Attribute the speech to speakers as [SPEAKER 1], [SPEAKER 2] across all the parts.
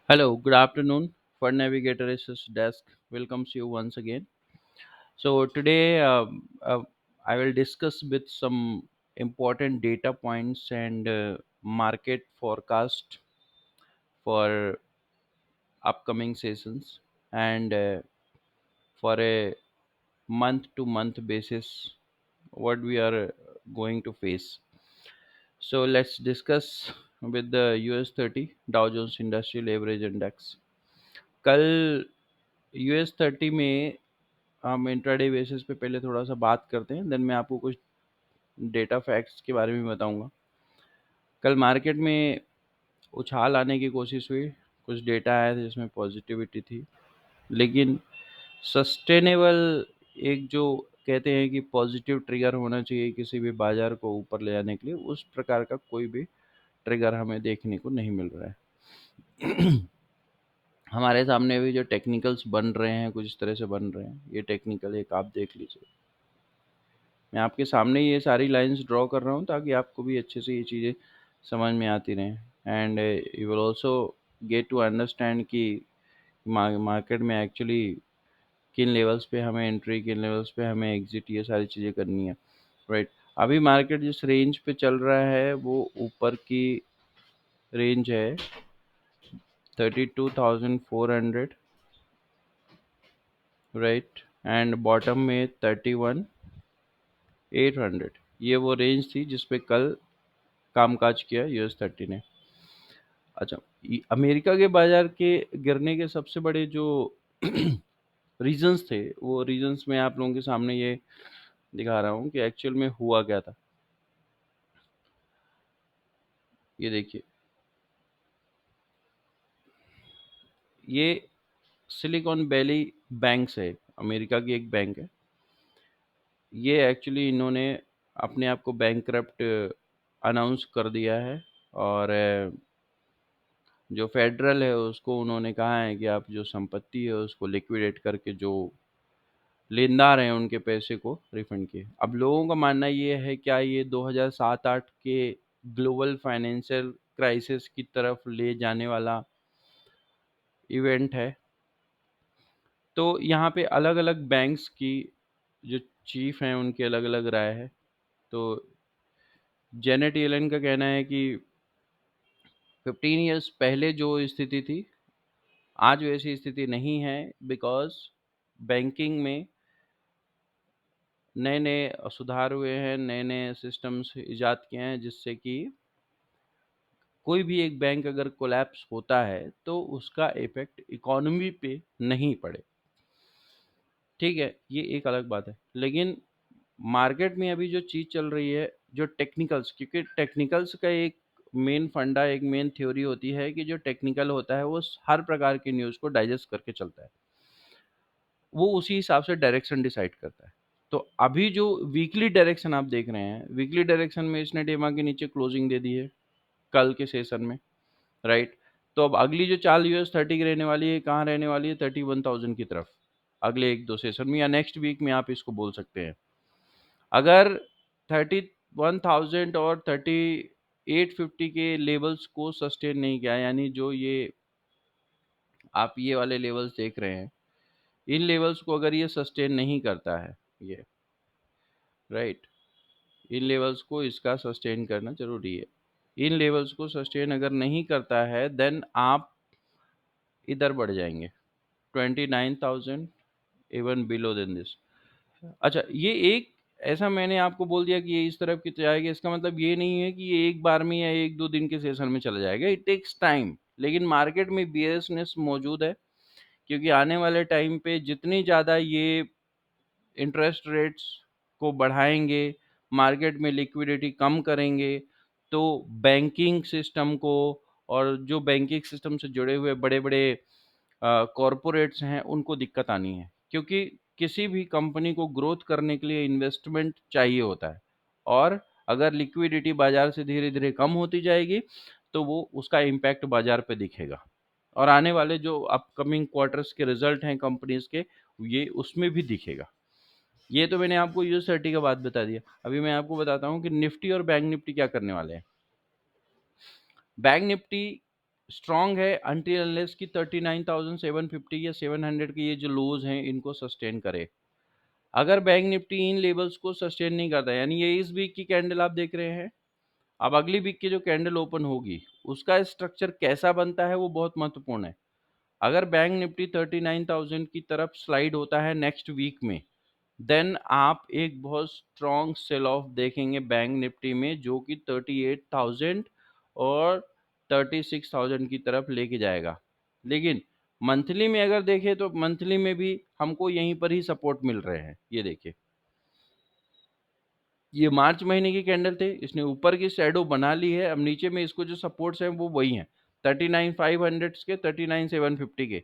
[SPEAKER 1] Hello, good afternoon. Fund Navigator Assist Desk welcomes you once again. So today I will discuss with some important data points and market forecast for upcoming sessions and for a month to month basis what we are going to face. So let's discuss with the US 30 Dow Jones Industrial Average Index. कल US 30 में हम intraday basis पे पहले थोड़ा सा बात करते हैं, देन मैं आपको कुछ डेटा फैक्ट्स के बारे में बताऊंगा। कल मार्केट में उछाल आने की कोशिश हुई, कुछ डेटा आया था जिसमें पॉजिटिविटी थी, लेकिन सस्टेनेबल एक जो कहते हैं कि पॉजिटिव ट्रिगर होना चाहिए किसी भी बाजार को ऊपर ले जाने के लिए, उस प्रकार का कोई भी ट्रिगर हमें देखने को नहीं मिल रहा है। हमारे सामने भी जो टेक्निकल्स बन रहे हैं कुछ इस तरह से बन रहे हैं। ये टेक्निकल एक आप देख लीजिए, मैं आपके सामने ये सारी लाइंस ड्रॉ कर रहा हूँ ताकि आपको भी अच्छे से ये चीज़ें समझ में आती रहें and you will also get to understand कि मार्केट में एक्चुअली किन लेवल्स पे हमें एंट्री, किन लेवल्स पे हमें एग्जिट, ये सारी चीज़ें करनी है, राइट। अभी मार्केट जिस रेंज पे चल रहा है वो ऊपर की रेंज है 32,400, राइट, एंड बॉटम में 31,800। ये वो रेंज थी जिस पे कल कामकाज किया यूएस 30 ने। अच्छा, अमेरिका के बाजार के गिरने के सबसे बड़े जो रीजंस थे, वो रीजंस मैं आप लोगों के सामने ये दिखा रहा हूँ कि एक्चुअल में हुआ क्या था। ये देखिए, ये सिलिकॉन वैली बैंक है, अमेरिका की एक बैंक है। ये एक्चुअली इन्होंने अपने आप को बैंकरप्ट अनाउंस कर दिया है और जो फेडरल है उसको उन्होंने कहा है कि आप जो संपत्ति है उसको लिक्विडेट करके जो लेनदार हैं उनके पैसे को रिफंड किए। अब लोगों का मानना ये है, क्या ये 2007-8 के ग्लोबल फाइनेंशियल क्राइसिस की तरफ ले जाने वाला इवेंट है? तो यहाँ पे अलग अलग बैंक्स की जो चीफ हैं उनकी अलग अलग राय है। तो जेनेट येलन का कहना है कि 15 इयर्स पहले जो स्थिति थी आज वैसी स्थिति नहीं है, बिकॉज बैंकिंग में नए नए सुधार हुए हैं, नए नए सिस्टम्स इजाद किए हैं जिससे कि कोई भी एक बैंक अगर कोलैप्स होता है तो उसका इफेक्ट इकोनॉमी पे नहीं पड़े। ठीक है, ये एक अलग बात है, लेकिन मार्केट में अभी जो चीज़ चल रही है, जो टेक्निकल्स, क्योंकि टेक्निकल्स का एक मेन फंडा, एक मेन थ्योरी होती है कि जो टेक्निकल होता है वो हर प्रकार की न्यूज़ को डाइजेस्ट करके चलता है, वो उसी हिसाब से डायरेक्शन डिसाइड करता है। तो अभी जो वीकली डायरेक्शन आप देख रहे हैं, वीकली डायरेक्शन में इसने डेमा के नीचे क्लोजिंग दे दी है कल के सेशन में, राइट। तो अब अगली जो चाल यूएस 30 की रहने वाली है, कहाँ रहने वाली है? 31,000 की तरफ, अगले एक दो सेशन में या नेक्स्ट वीक में आप इसको बोल सकते हैं। अगर 31,000 और 3850 के लेवल्स को सस्टेन नहीं किया, यानी जो ये आप ये वाले लेवल्स देख रहे हैं, इन लेवल्स को अगर ये सस्टेन नहीं करता है, ये राइट, इन लेवल्स को इसका सस्टेन करना जरूरी है। इन लेवल्स को सस्टेन अगर नहीं करता है देन आप इधर बढ़ जाएंगे 29,000, इवन बिलो देन दिस। अच्छा, ये एक ऐसा मैंने आपको बोल दिया कि ये इस तरफ की जाएगा, इसका मतलब ये नहीं है कि ये एक बार में या एक दो दिन के सेशन में चला जाएगा। इट टेक्स टाइम, लेकिन मार्केट में बियर्सनेस मौजूद है, क्योंकि आने वाले टाइम पे जितनी ज़्यादा ये इंटरेस्ट रेट्स को बढ़ाएंगे, मार्केट में लिक्विडिटी कम करेंगे, तो बैंकिंग सिस्टम को और जो बैंकिंग सिस्टम से जुड़े हुए बड़े बड़े कॉरपोरेट्स हैं उनको दिक्कत आनी है, क्योंकि किसी भी कंपनी को ग्रोथ करने के लिए इन्वेस्टमेंट चाहिए होता है, और अगर लिक्विडिटी बाजार से धीरे धीरे कम होती जाएगी तो वो उसका इम्पैक्ट बाजार पे दिखेगा, और आने वाले जो अपकमिंग क्वार्टर्स के रिजल्ट हैं कंपनीज के, ये उसमें भी दिखेगा। ये तो मैंने आपको यूएस 30 का बात बता दिया। अभी मैं आपको बताता हूँ कि निफ्टी और बैंक निफ्टी क्या करने वाले हैं। बैंक निफ्टी स्ट्रांग है अनटिल अनलेस की 39,750 या 700 के ये जो लोज हैं इनको सस्टेन करे। अगर बैंक निफ्टी इन लेवल्स को सस्टेन नहीं करता, यानी ये इस वीक की कैंडल आप देख रहे हैं, अब अगली वीक की जो कैंडल ओपन होगी उसका स्ट्रक्चर कैसा बनता है वो बहुत महत्वपूर्ण है। अगर बैंक निफ्टी 39,000 की तरफ स्लाइड होता है नेक्स्ट वीक में, देन आप एक बहुत स्ट्रॉन्ग सेल ऑफ देखेंगे बैंक निफ्टी में, जो कि 38,000 और 36,000 की तरफ लेके जाएगा। लेकिन मंथली में अगर देखें तो मंथली में भी हमको यहीं पर ही सपोर्ट मिल रहे हैं। ये देखिए, ये मार्च महीने की कैंडल थे, इसने ऊपर की शैडो बना ली है, अब नीचे में इसको जो सपोर्ट्स हैं वो वही हैं 39,500 के, 39,750 के।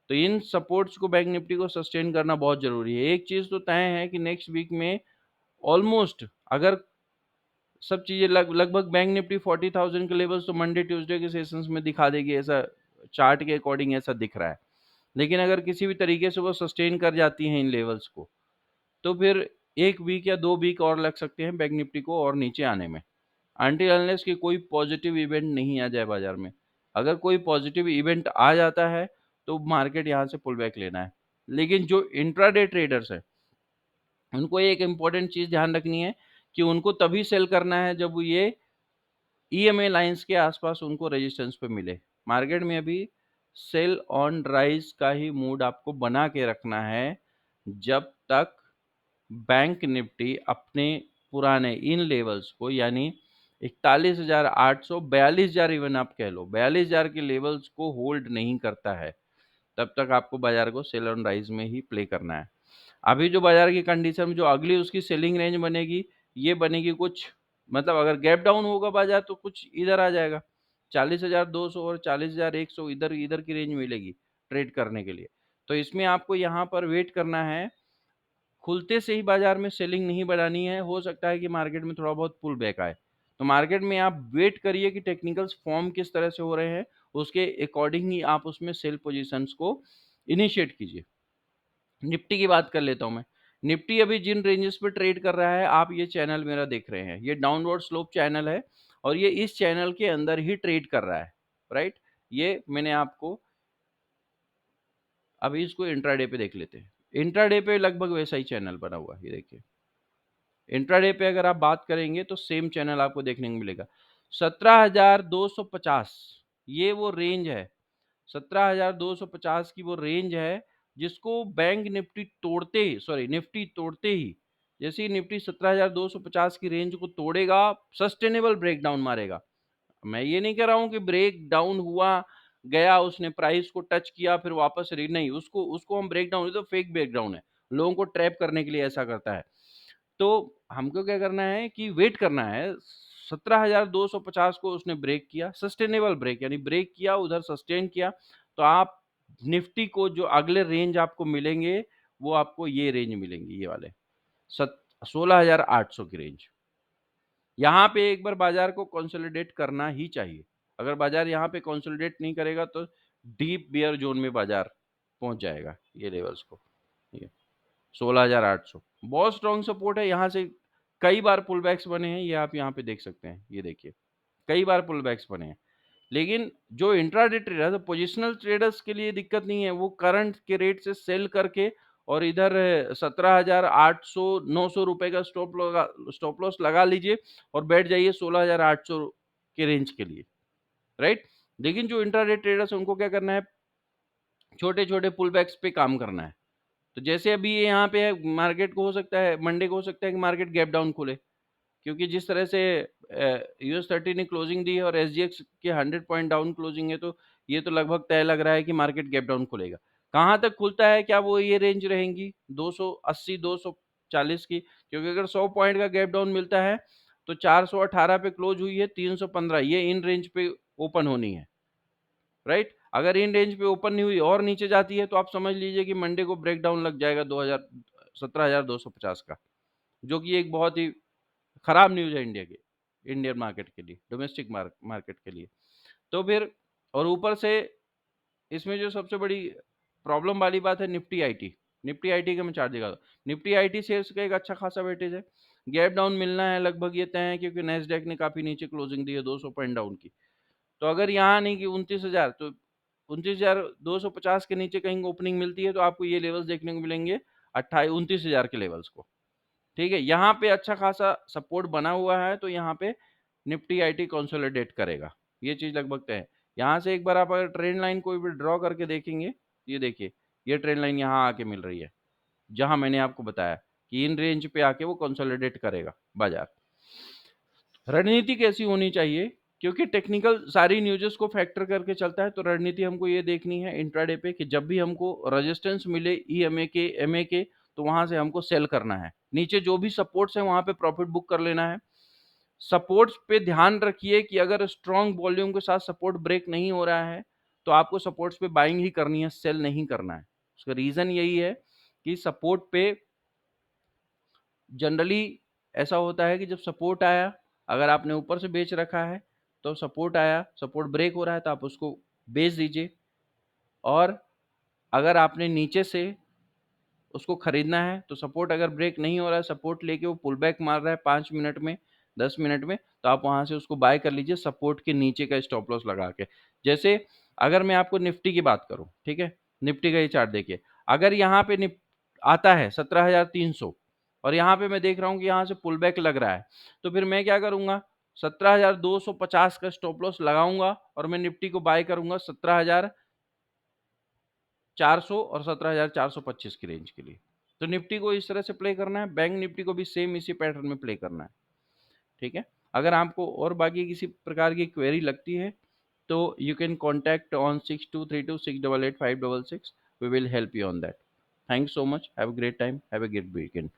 [SPEAKER 1] तो इन सपोर्ट्स को बैंक निफ्टी को सस्टेन करना बहुत जरूरी है। एक चीज तो तय है कि नेक्स्ट वीक में ऑलमोस्ट अगर सब चीजें लगभग बैंक निफ्टी 40,000 के लेवल्स तो मंडे ट्यूसडे के सेशंस में दिखा देगी, ऐसा चार्ट के अकॉर्डिंग ऐसा दिख रहा है। लेकिन अगर किसी भी तरीके से वो सस्टेन कर जाती हैं इन लेवल्स को, तो फिर 1 वीक या 2 वीक और लग सकते हैं बैंक निफ्टी को और नीचे आने में, अनटिल अनलेस कि कोई पॉजिटिव इवेंट नहीं आ जाए बाजार में। अगर कोई पॉजिटिव इवेंट आ जाता है तो मार्केट यहाँ से पुल बैक लेना है। लेकिन जो इंट्राडे ट्रेडर्स है उनको एक इम्पॉर्टेंट चीज ध्यान रखनी है कि उनको तभी सेल करना है जब ये ईएमए लाइंस के आसपास उनको रेजिस्टेंस पे मिले। मार्केट में अभी सेल ऑन राइज का ही मूड आपको बना के रखना है जब तक बैंक निफ्टी अपने पुराने इन लेवल्स को, यानी 41,800, 42,000 इवन आप कह लो, 42,000 के लेवल्स को होल्ड नहीं करता है, तब तक आपको बाजार को सेल ऑन राइज में ही प्ले करना है। अभी जो बाजार की कंडीशन में जो अगली उसकी सेलिंग रेंज बनेगी, ये बनेगी कुछ, मतलब अगर गैप डाउन होगा बाजार तो कुछ इधर आ जाएगा 40,200 और 40,100, इधर इधर की रेंज मिलेगी ट्रेड करने के लिए। तो इसमें आपको यहाँ पर वेट करना है, खुलते से ही बाजार में सेलिंग नहीं बढ़ानी है। हो सकता है कि मार्केट में थोड़ा बहुत पुल बैक आए, तो मार्केट में आप वेट करिए कि टेक्निकल्स फॉर्म किस तरह से हो रहे हैं, उसके अकॉर्डिंग ही आप उसमें सेल पोजीशंस को इनिशिएट कीजिए। निफ्टी की बात कर लेता हूं मैं। निफ्टी अभी जिन रेंजेस पे ट्रेड कर रहा है, आप ये चैनल मेरा देख रहे हैं, ये डाउनवर्ड स्लोप चैनल है और ये इस चैनल के अंदर ही ट्रेड कर रहा है, राइट। ये मैंने आपको, अभी इसको इंट्राडे पे देख लेते हैं। इंट्राडे पे लगभग वैसा ही चैनल बना हुआ है, ये देखिए। इंट्राडे पे अगर आप बात करेंगे तो सेम चैनल आपको देखने को मिलेगा। 17,250 ये वो रेंज है, 17,250 की वो रेंज है जिसको बैंक निफ्टी तोड़ते ही, सॉरी निफ्टी तोड़ते ही, जैसे ही निफ्टी 17,250 की रेंज को तोड़ेगा, सस्टेनेबल ब्रेकडाउन मारेगा। मैं ये नहीं कह रहा हूं कि ब्रेक डाउन हुआ, गया उसने प्राइस को टच किया फिर वापस नहीं, उसको उसको हम ब्रेक डाउन, तो फेक ब्रेक डाउन है, लोगों को ट्रैप करने के लिए ऐसा करता है। तो हमको क्या करना है कि वेट करना है। 17,250 को उसने ब्रेक किया, सस्टेनेबल ब्रेक, यानी ब्रेक किया उधर सस्टेन किया, तो आप निफ्टी को जो अगले रेंज आपको मिलेंगे वो आपको ये रेंज मिलेंगे, ये वाले 16,800 की रेंज। यहाँ पे एक बार बाजार को कंसोलिडेट करना ही चाहिए। अगर बाजार यहाँ पे कंसोलिडेट नहीं करेगा तो डीप बियर जोन में बाजार पहुंच जाएगा, ये लेवल्स को, ठीक है। 16,800 बहुत स्ट्रॉन्ग सपोर्ट है, यहाँ से कई बार पुल बैक्स बने हैं, ये आप यहाँ पे देख सकते हैं, ये देखिए कई बार पुल बैक्स बने हैं। लेकिन जो इंट्राडे ट्रेडर है, पोजिशनल ट्रेडर्स के लिए दिक्कत नहीं है, वो करंट के रेट से सेल करके और इधर 17,800 900 रुपए का स्टॉप लॉस लगा लीजिए और बैठ जाइए 16,800 के रेंज के लिए, राइट। लेकिन जो इंट्राडे ट्रेडर्स है उनको क्या करना है, छोटे छोटे पुल बैक्स पे काम करना है। तो जैसे अभी ये यहाँ पे है, मार्केट को हो सकता है मंडे को हो सकता है कि मार्केट गैप डाउन खुले, क्योंकि जिस तरह से US30 ने क्लोजिंग दी है और SGX के 100 पॉइंट डाउन क्लोजिंग है, तो ये तो लगभग तय लग रहा है कि मार्केट गैप डाउन खुलेगा। कहाँ तक खुलता है, क्या वो ये रेंज रहेंगी 280 240 की, क्योंकि अगर 100 पॉइंट का गैप डाउन मिलता है तो 418 पे क्लोज हुई है, 315 ये इन रेंज पे ओपन होनी है, राइट। अगर इन रेंज पे ओपन नहीं हुई और नीचे जाती है तो आप समझ लीजिए कि मंडे को ब्रेक डाउन लग जाएगा 17,250 का, जो कि एक बहुत ही खराब न्यूज है इंडिया के, इंडियन मार्केट के लिए, डोमेस्टिक मार्केट के लिए। तो फिर और ऊपर से इसमें जो सबसे बड़ी प्रॉब्लम वाली बात है निफ्टी आईटी, निफ्टी आईटी का मैं चार्ट दिखा दूं। निफ्टी आईटी शेयर्स का एक अच्छा खासा वेटेज है, गैप डाउन मिलना है लगभग ये तय है, क्योंकि नेस्डैक ने काफी नीचे क्लोजिंग दी है 200 पॉइंट डाउन की। तो अगर यहाँ नहीं कि 29,000 तो 29,250 के नीचे कहीं ओपनिंग मिलती है तो आपको ये लेवल्स देखने को मिलेंगे 29,000 के लेवल्स को। ठीक है, यहाँ पे अच्छा खासा सपोर्ट बना हुआ है तो यहाँ पे निफ्टी आईटी कंसोलिडेट करेगा, ये चीज लगभग तय है। यहाँ से एक बार आप अगर ट्रेंड लाइन कोई भी ड्रॉ करके देखेंगे, ये देखिए ये ट्रेंड लाइन यहाँ आके मिल रही है, जहां मैंने आपको बताया कि इन रेंज पे आके वो कंसोलिडेट करेगा बाजार। रणनीति कैसी होनी चाहिए, क्योंकि टेक्निकल सारी न्यूज़ेस को फैक्टर करके चलता है, तो रणनीति हमको ये देखनी है इंट्राडे पे कि जब भी हमको रेजिस्टेंस मिले ईएमए के एमए के, तो वहां से हमको सेल करना है। नीचे जो भी सपोर्ट्स है वहां पे प्रॉफिट बुक कर लेना है। सपोर्ट्स पे ध्यान रखिए कि अगर स्ट्रॉन्ग वॉल्यूम के साथ सपोर्ट ब्रेक नहीं हो रहा है तो आपको सपोर्ट्स पे बाइंग ही करनी है, सेल नहीं करना है। उसका रीजन यही है कि सपोर्ट पे जनरली ऐसा होता है कि जब सपोर्ट आया, अगर आपने ऊपर से बेच रखा है तो सपोर्ट आया, सपोर्ट ब्रेक हो रहा है तो आप उसको बेच दीजिए, और अगर आपने नीचे से उसको खरीदना है तो सपोर्ट अगर ब्रेक नहीं हो रहा है, सपोर्ट लेके वो पुल बैक मार रहा है 5 मिनट में 10 मिनट में, तो आप वहां से उसको बाय कर लीजिए सपोर्ट के नीचे का स्टॉप लॉस लगा के। जैसे अगर मैं आपको निफ्टी की बात करूं, ठीक है, निफ्टी का ये चार्ट देखिए, अगर यहाँ पे आता है 17,300 और यहाँ पे मैं देख रहा हूँ कि यहाँ से पुल बैक लग रहा है, तो फिर मैं क्या करूंगा, 17,250 का स्टॉप लॉस लगाऊंगा और मैं निफ्टी को बाय करूंगा 17,400 और 17,425 की रेंज के लिए। तो निफ्टी को इस तरह से प्ले करना है, बैंक निफ्टी को भी सेम इसी पैटर्न में प्ले करना है। ठीक है, अगर आपको और बाकी किसी प्रकार की क्वेरी लगती है तो you can contact on 6232688566। We will help you on that. Thanks so much, have a great time, have a great weekend.